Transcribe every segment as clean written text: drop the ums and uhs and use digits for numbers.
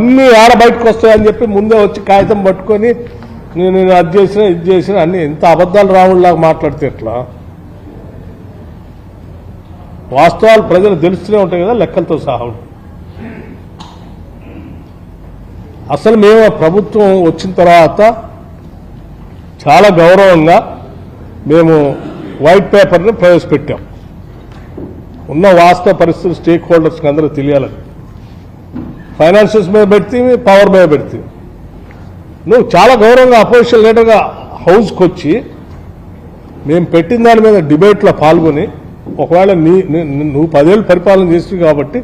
అన్నీ ఆడ బయటకు వస్తాయని చెప్పి ముందే వచ్చి కాగితం పట్టుకొని నేను అది చేసిన ఇది చేసిన అన్ని ఎంత అబద్ధాలు రావుల్లాగా మాట్లాడితే ఎట్లా? వాస్తవాలు ప్రజలు తెలుస్తూనే ఉంటాయి కదా, లెక్కలతో సహా. అసలు మేము ప్రభుత్వం వచ్చిన తర్వాత చాలా గౌరవంగా మేము వైట్ పేపర్ని ప్రవేశపెట్టాం. ఉన్న వాస్తవ పరిస్థితులు స్టేక్ హోల్డర్స్కి అందరూ తెలియాలని. ఫైనాన్షియల్స్ మీద పెడితే, పవర్ మీద పెడితే, నువ్వు చాలా గౌరవంగా అపోజిషన్ లీడర్గా హౌస్కి వచ్చి మేము పెట్టిన దాని మీద డిబేట్లో పాల్గొని, ఒకవేళ నువ్వు 10 ఏళ్ళు పరిపాలన చేస్తుంది కాబట్టి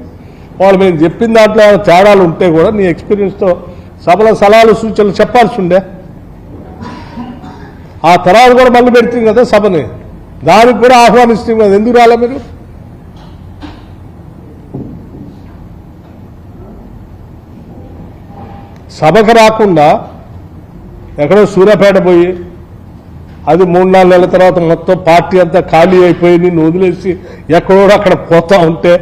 వాళ్ళు మేము చెప్పిన దాంట్లో తేడాలు ఉంటే కూడా నీ ఎక్స్పీరియన్స్తో సభలో సలహాలు సూచనలు చెప్పాల్సి ఉండే. ఆ తర్వాత కూడా మళ్ళీ పెడుతుంది కదా సభని, దానికి కూడా ఆహ్వానిస్తుంది కదా, ఎందుకు రాలే మీరు? సభకు రాకుండా ఎక్కడో సూర్యాపేట పోయి అది 3-4 నెలల తర్వాత మొత్తం పార్టీ అంతా ఖాళీ అయిపోయి నిన్ను వదిలేసి ఎక్కడో అక్కడ పోతా ఉంటే,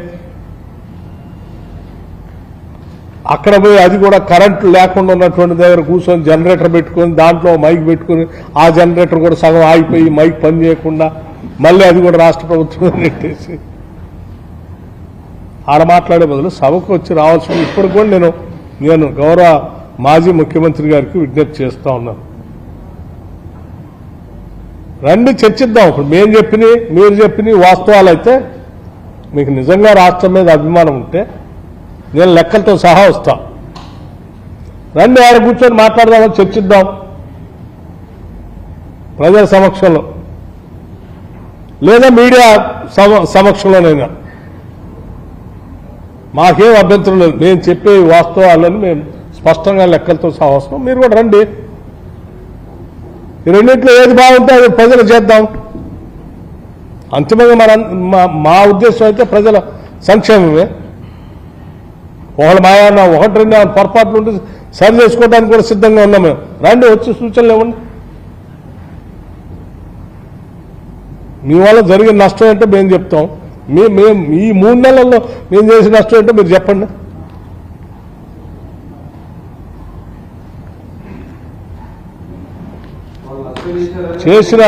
అక్కడ పోయి అది కూడా కరెంటు లేకుండా ఉన్నటువంటి దగ్గర కూర్చొని జనరేటర్ పెట్టుకొని దాంట్లో మైక్ పెట్టుకొని ఆ జనరేటర్ కూడా సగం ఆగిపోయి మైక్ పని చేయకుండా మళ్ళీ అది కూడా రాష్ట్ర ప్రభుత్వం నెట్టేసి ఆడ మాట్లాడే బదులు సభకు వచ్చి రావాల్సింది. ఇప్పుడు కూడా నేను గౌరవ మాజీ ముఖ్యమంత్రి గారికి విజ్ఞప్తి చేస్తా ఉన్నాను, రండి చర్చిద్దాం. ఇప్పుడు మేము చెప్పినవి మీరు చెప్పినవి వాస్తవాలు అయితే, మీకు నిజంగా రాష్ట్రం మీద అభిమానం ఉంటే నేను లెక్కలతో సహా వస్తా. రండి ఆడ కూర్చొని మాట్లాడదామని చర్చిద్దాం ప్రజల సమక్షంలో, లేదా మీడియా సమక్షంలోనైనా. మాకేం అభ్యంతరం లేదు. నేను చెప్పే వాస్తవాలను మేము స్పష్టంగా లెక్కలతో సహా వస్తాం. మీరు కూడా రండి. ఈ రెండింటిలో ఏది బాగుంటే అది ప్రజలు చేద్దాం. అంతిమంగా మా ఉద్దేశం అయితే ప్రజల సంక్షేమమే. ఒకళ్ళు మాయన్న 1-2 పొరపాట్లు ఉంటే సరి చేసుకోవడానికి కూడా సిద్ధంగా ఉన్నాం మేము. రండి, వచ్చి సూచనలు ఇవ్వండి. మీ వల్ల జరిగిన నష్టం ఏంటో మేము చెప్తాం. మేము ఈ 3 నెలల్లో మేము చేసిన నష్టం ఏంటో మీరు చెప్పండి. చేసిన